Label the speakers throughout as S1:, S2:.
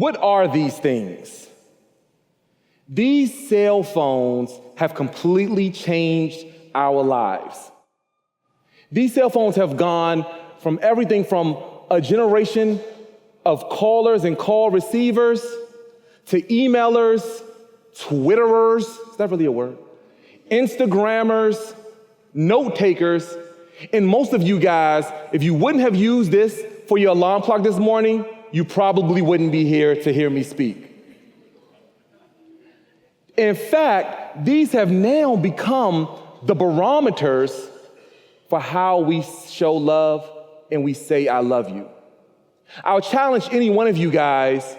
S1: What are these things? These cell phones have completely changed our lives. These cell phones have gone from everything from a generation of callers and call receivers to emailers, Twitterers, is that really a word? Instagrammers, note takers, and most of you guys, if you wouldn't have used this for your alarm clock this morning, you probably wouldn't be here to hear me speak. In fact, these have now become the barometers for how we show love and we say, I love you. I'll challenge any one of you guys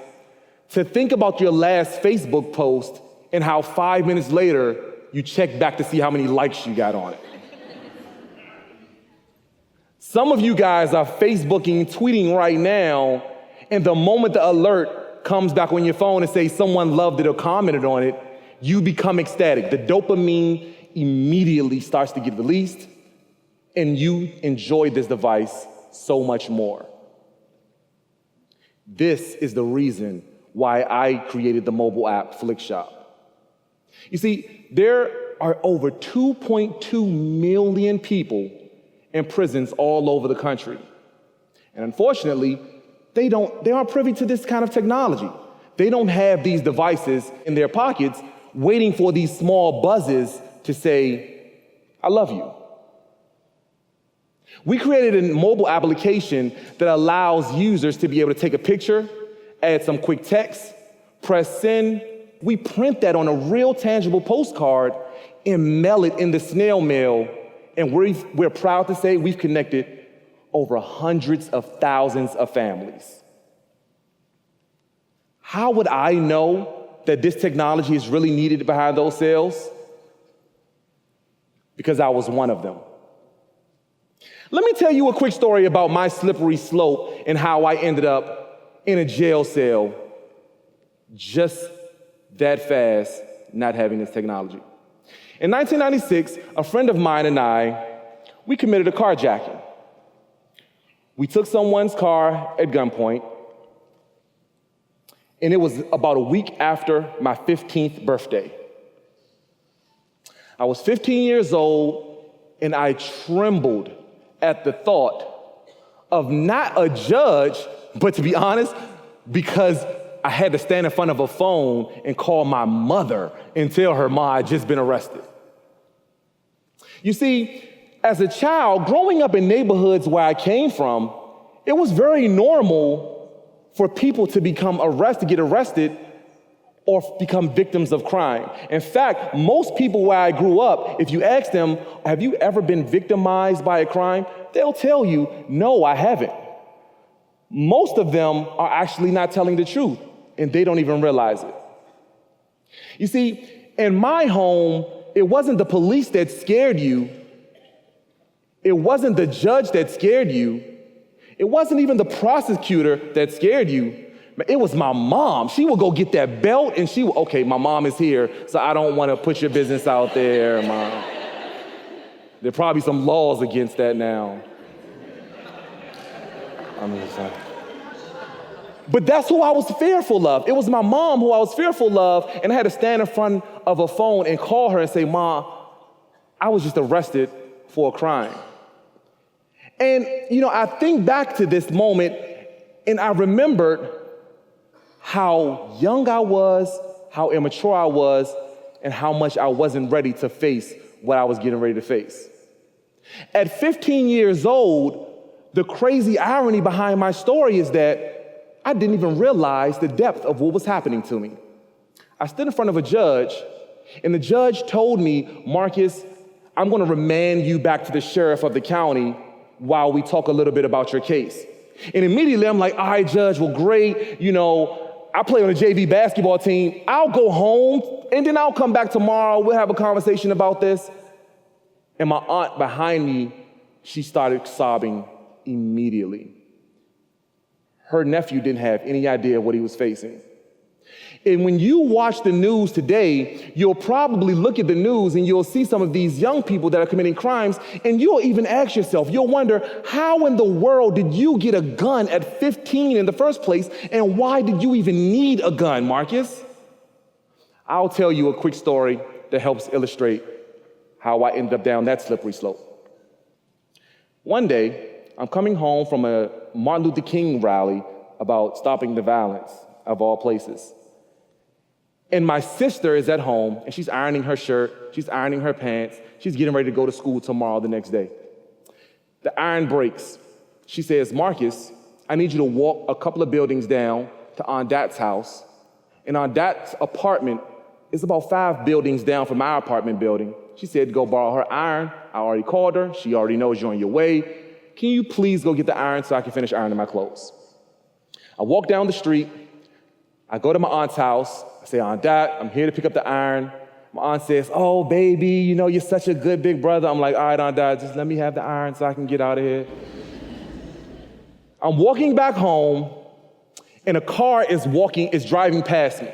S1: to think about your last Facebook post and how 5 minutes later, you check back to see how many likes you got on it. Some of you guys are Facebooking, tweeting right now, and the moment the alert comes back on your phone and says someone loved it or commented on it, you become ecstatic. The dopamine immediately starts to get released, and you enjoy this device so much more. This is the reason why I created the mobile app Flikshop. You see, there are over 2.2 million people in prisons all over the country. And unfortunately, they aren't privy to this kind of technology. They don't have these devices in their pockets waiting for these small buzzes to say, I love you. We created a mobile application that allows users to be able to take a picture, add some quick text, press send. We print that on a real tangible postcard and mail it in the snail mail. And we're proud to say we've connected over hundreds of thousands of families. How would I know that this technology is really needed behind those cells? Because I was one of them. Let me tell you a quick story about my slippery slope and how I ended up in a jail cell just that fast, not having this technology. In 1996, a friend of mine and we committed a carjacking. We took someone's car at gunpoint, and it was about a week after my 15th birthday. I was 15 years old, and I trembled at the thought of not a judge, but to be honest, because I had to stand in front of a phone and call my mother and tell her Ma had just been arrested. You see, as a child, growing up in neighborhoods where I came from, it was very normal for people to get arrested, or become victims of crime. In fact, most people where I grew up, if you ask them, have you ever been victimized by a crime? They'll tell you, no, I haven't. Most of them are actually not telling the truth, and they don't even realize it. You see, in my home, it wasn't the police that scared you. It wasn't the judge that scared you. It wasn't even the prosecutor that scared you. It was my mom. She would go get that belt and okay, my mom is here, so I don't want to put your business out there, Mom. There are probably some laws against that now. I'm just saying. But that's who I was fearful of. It was my mom who I was fearful of, and I had to stand in front of a phone and call her and say, Ma, I was just arrested for a crime. And, I think back to this moment, and I remembered how young I was, how immature I was, and how much I wasn't ready to face what I was getting ready to face. At 15 years old, the crazy irony behind my story is that I didn't even realize the depth of what was happening to me. I stood in front of a judge, and the judge told me, Marcus, I'm going to remand you back to the sheriff of the county while we talk a little bit about your case. And immediately I'm like, all right, Judge, well, great. I play on a JV basketball team. I'll go home, and then I'll come back tomorrow. We'll have a conversation about this. And my aunt behind me, she started sobbing immediately. Her nephew didn't have any idea what he was facing. And when you watch the news today, you'll probably look at the news and you'll see some of these young people that are committing crimes, and you'll even ask yourself, you'll wonder, how in the world did you get a gun at 15 in the first place, and why did you even need a gun, Marcus? I'll tell you a quick story that helps illustrate how I ended up down that slippery slope. One day, I'm coming home from a Martin Luther King rally about stopping the violence, of all places. And my sister is at home, and she's ironing her shirt, she's ironing her pants, she's getting ready to go to school tomorrow, the next day. The iron breaks. She says, Marcus, I need you to walk a couple of buildings down to Aunt Dat's house. And Aunt Dat's apartment is about 5 buildings down from our apartment building. She said to go borrow her iron. I already called her. She already knows you're on your way. Can you please go get the iron so I can finish ironing my clothes? I walk down the street. I go to my aunt's house. I say, Aunt Dat, I'm here to pick up the iron. My aunt says, oh, baby, you know, you're such a good big brother. I'm like, all right, Aunt Dat, just let me have the iron so I can get out of here. I'm walking back home, and a car is driving past me.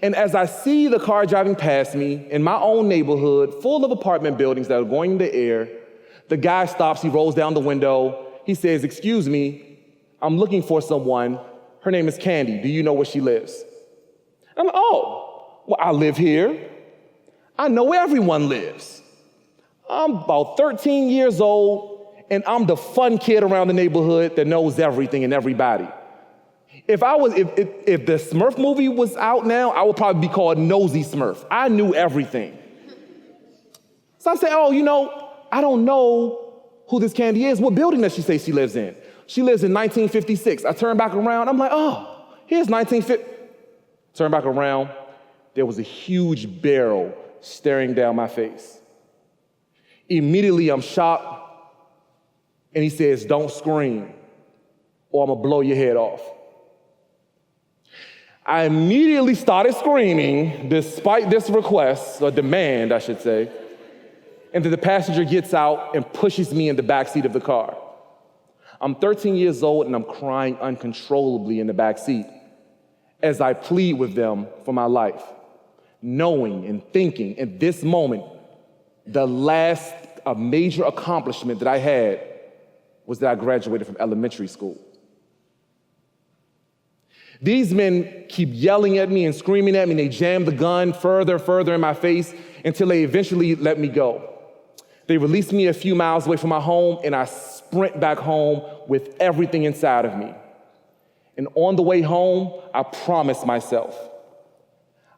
S1: And as I see the car driving past me in my own neighborhood, full of apartment buildings that are going in the air, the guy stops, he rolls down the window. He says, excuse me, I'm looking for someone. Her name is Candy. Do you know where she lives? I'm like, oh, well, I live here. I know where everyone lives. I'm about 13 years old, and I'm the fun kid around the neighborhood that knows everything and everybody. If the Smurf movie was out now, I would probably be called Nosy Smurf. I knew everything. So I say, oh, you know, I don't know who this Candy is. What building does she say she lives in? She lives in 1956. I turn back around. I'm like, oh, here's 1950. Turn back around. There was a huge barrel staring down my face. Immediately, I'm shocked. And he says, don't scream, or I'm going to blow your head off. I immediately started screaming, despite this request, or demand, I should say. And then the passenger gets out and pushes me in the back seat of the car. I'm 13 years old, and I'm crying uncontrollably in the back seat as I plead with them for my life, knowing and thinking in this moment, the last major accomplishment that I had was that I graduated from elementary school. These men keep yelling at me and screaming at me, and they jam the gun further in my face until they eventually let me go. They released me a few miles away from my home, and I sprint back home with everything inside of me. And on the way home, I promised myself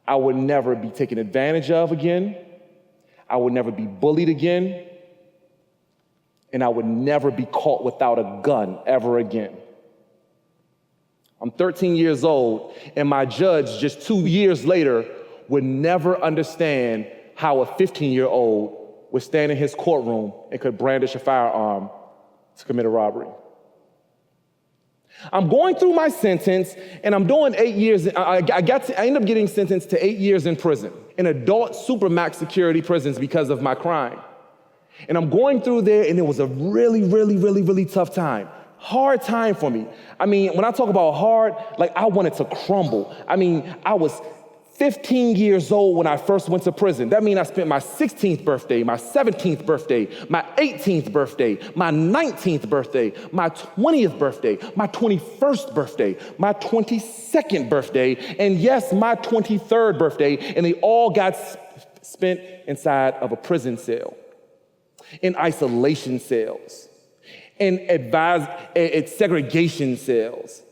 S1: I would never be taken advantage of again, I would never be bullied again, and I would never be caught without a gun ever again. I'm 13 years old, and my judge just 2 years later would never understand how a 15-year-old would stand in his courtroom and could brandish a firearm to commit a robbery. I'm going through my sentence, and I'm doing 8 years. I end up getting sentenced to 8 years in prison, in adult supermax security prisons because of my crime. And I'm going through there, and it was a really tough time. Hard time for me. I mean, when I talk about hard, like I wanted to crumble. I mean, I was 15 years old when I first went to prison. That means I spent my 16th birthday, my 17th birthday, my 18th birthday, my 19th birthday, my 20th birthday, my 21st birthday, my 22nd birthday, and yes, my 23rd birthday, and they all got spent inside of a prison cell, in isolation cells, in segregation cells.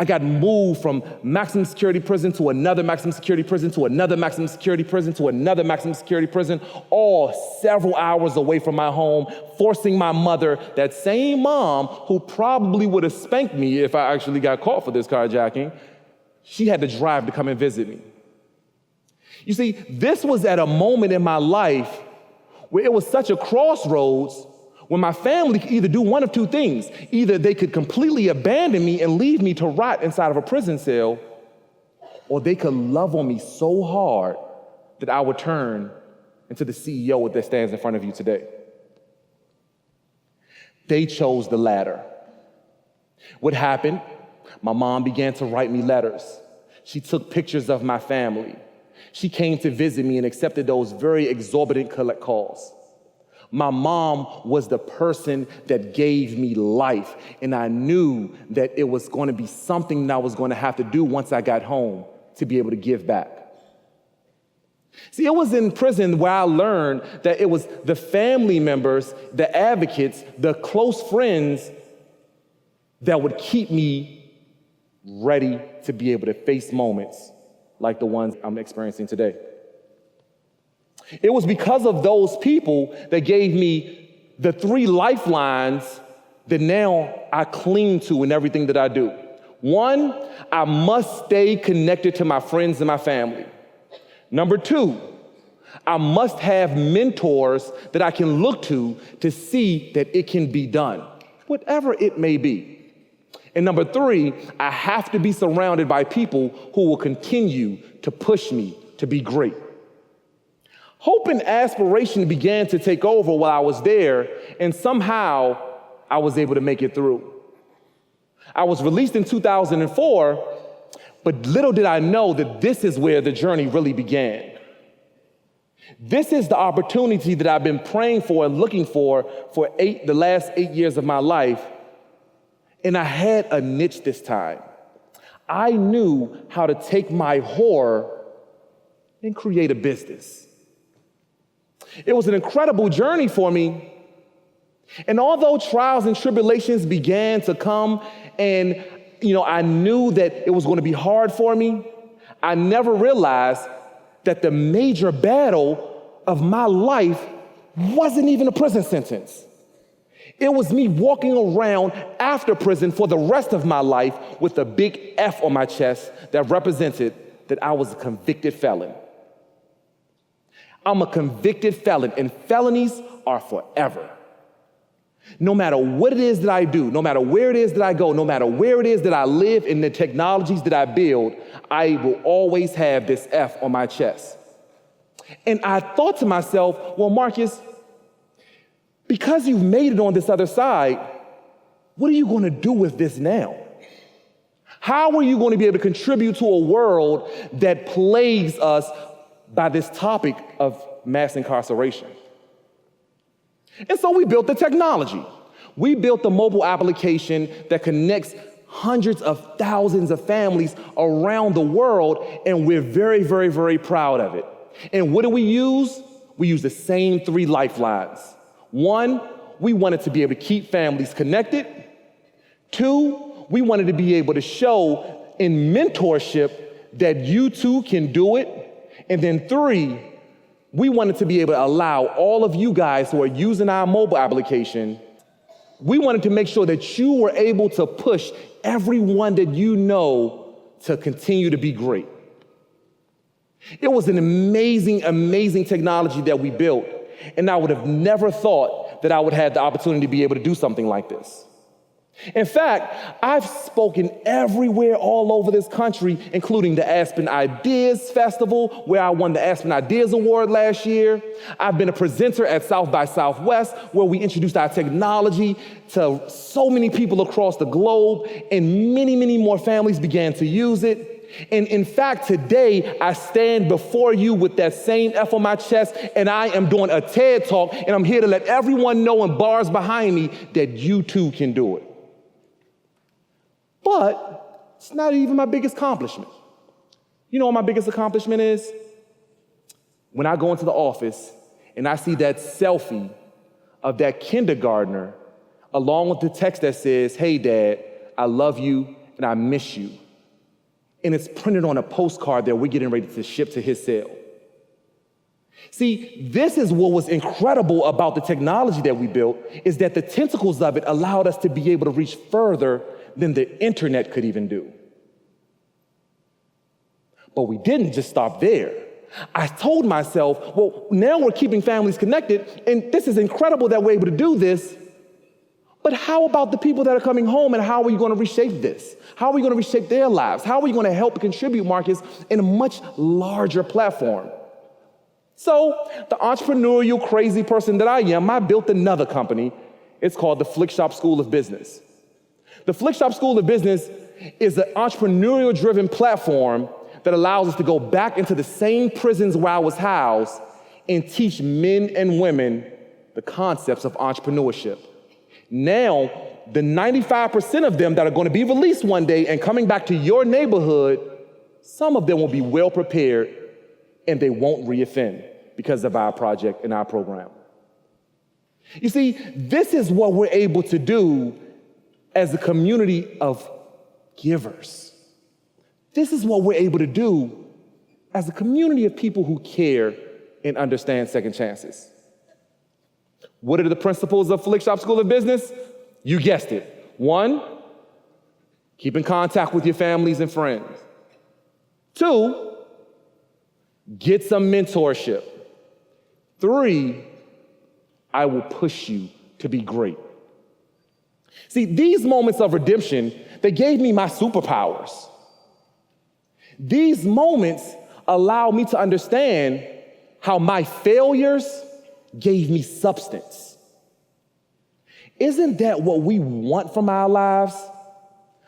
S1: I got moved from maximum security prison to another maximum security prison to another maximum security prison to another maximum security prison, all several hours away from my home, forcing my mother, that same mom who probably would have spanked me if I actually got caught for this carjacking, she had to drive to come and visit me. You see, this was at a moment in my life where it was such a crossroads when my family could either do one of two things. Either they could completely abandon me and leave me to rot inside of a prison cell, or they could love on me so hard that I would turn into the CEO that stands in front of you today. They chose the latter. What happened? My mom began to write me letters. She took pictures of my family. She came to visit me and accepted those very exorbitant collect calls. My mom was the person that gave me life, and I knew that it was going to be something that I was going to have to do once I got home to be able to give back. See, it was in prison where I learned that it was the family members, the advocates, the close friends that would keep me ready to be able to face moments like the ones I'm experiencing today. It was because of those people that gave me the 3 lifelines that now I cling to in everything that I do. 1, I must stay connected to my friends and my family. Number 2, I must have mentors that I can look to see that it can be done, whatever it may be. And number 3, I have to be surrounded by people who will continue to push me to be great. Hope and aspiration began to take over while I was there, and somehow I was able to make it through. I was released in 2004, but little did I know that this is where the journey really began. This is the opportunity that I've been praying for and looking for the last 8 years of my life, and I had a niche this time. I knew how to take my horror and create a business. It was an incredible journey for me. And although trials and tribulations began to come and, I knew that it was going to be hard for me, I never realized that the major battle of my life wasn't even a prison sentence. It was me walking around after prison for the rest of my life with a big F on my chest that represented that I was a convicted felon. I'm a convicted felon, and felonies are forever. No matter what it is that I do, no matter where it is that I go, no matter where it is that I live and the technologies that I build, I will always have this F on my chest. And I thought to myself, well, Marcus, because you've made it on this other side, what are you going to do with this now? How are you going to be able to contribute to a world that plagues us by this topic of mass incarceration? And so we built the technology. We built the mobile application that connects hundreds of thousands of families around the world, and we're very, very, very proud of it. And what do we use? We use the same 3 lifelines. 1, we wanted to be able to keep families connected. 2, we wanted to be able to show in mentorship that you too can do it. And then 3, we wanted to be able to allow all of you guys who are using our mobile application, we wanted to make sure that you were able to push everyone that you know to continue to be great. It was an amazing, amazing technology that we built, and I would have never thought that I would have the opportunity to be able to do something like this. In fact, I've spoken everywhere all over this country, including the Aspen Ideas Festival, where I won the Aspen Ideas Award last year. I've been a presenter at South by Southwest, where we introduced our technology to so many people across the globe, and many, many more families began to use it. And in fact, today, I stand before you with that same F on my chest, and I am doing a TED Talk, and I'm here to let everyone know in bars behind me that you too can do it. But it's not even my biggest accomplishment. You know what my biggest accomplishment is? When I go into the office and I see that selfie of that kindergartner along with the text that says, "Hey, Dad, I love you and I miss you." And it's printed on a postcard that we're getting ready to ship to his cell. See, this is what was incredible about the technology that we built, is that the tentacles of it allowed us to be able to reach further than the internet could even do. But we didn't just stop there. I told myself, well, now we're keeping families connected, and this is incredible that we're able to do this, but how about the people that are coming home, and how are we going to reshape this? How are we going to reshape their lives? How are we going to help contribute, Marcus, in a much larger platform? So, the entrepreneurial crazy person that I am, I built another company. It's called the Flikshop School of Business. The Flikshop School of Business is an entrepreneurial-driven platform that allows us to go back into the same prisons where I was housed and teach men and women the concepts of entrepreneurship. Now, the 95% of them that are going to be released one day and coming back to your neighborhood, some of them will be well prepared and they won't reoffend because of our project and our program. You see, this is what we're able to do as a community of givers. This is what we're able to do as a community of people who care and understand second chances. What are the principles of Flikshop School of Business? You guessed it. 1, keep in contact with your families and friends. 2, get some mentorship. 3, I will push you to be great. See, these moments of redemption, they gave me my superpowers. These moments allow me to understand how my failures gave me substance. Isn't that what we want from our lives?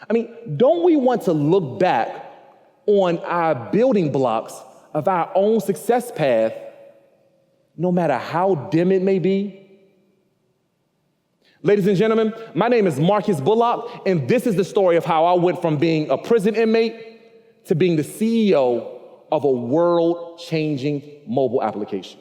S1: I mean, don't we want to look back on our building blocks of our own success path, no matter how dim it may be? Ladies and gentlemen, my name is Bullock, and this is the story of how I went from being a prison inmate to being the CEO of a world-changing mobile application.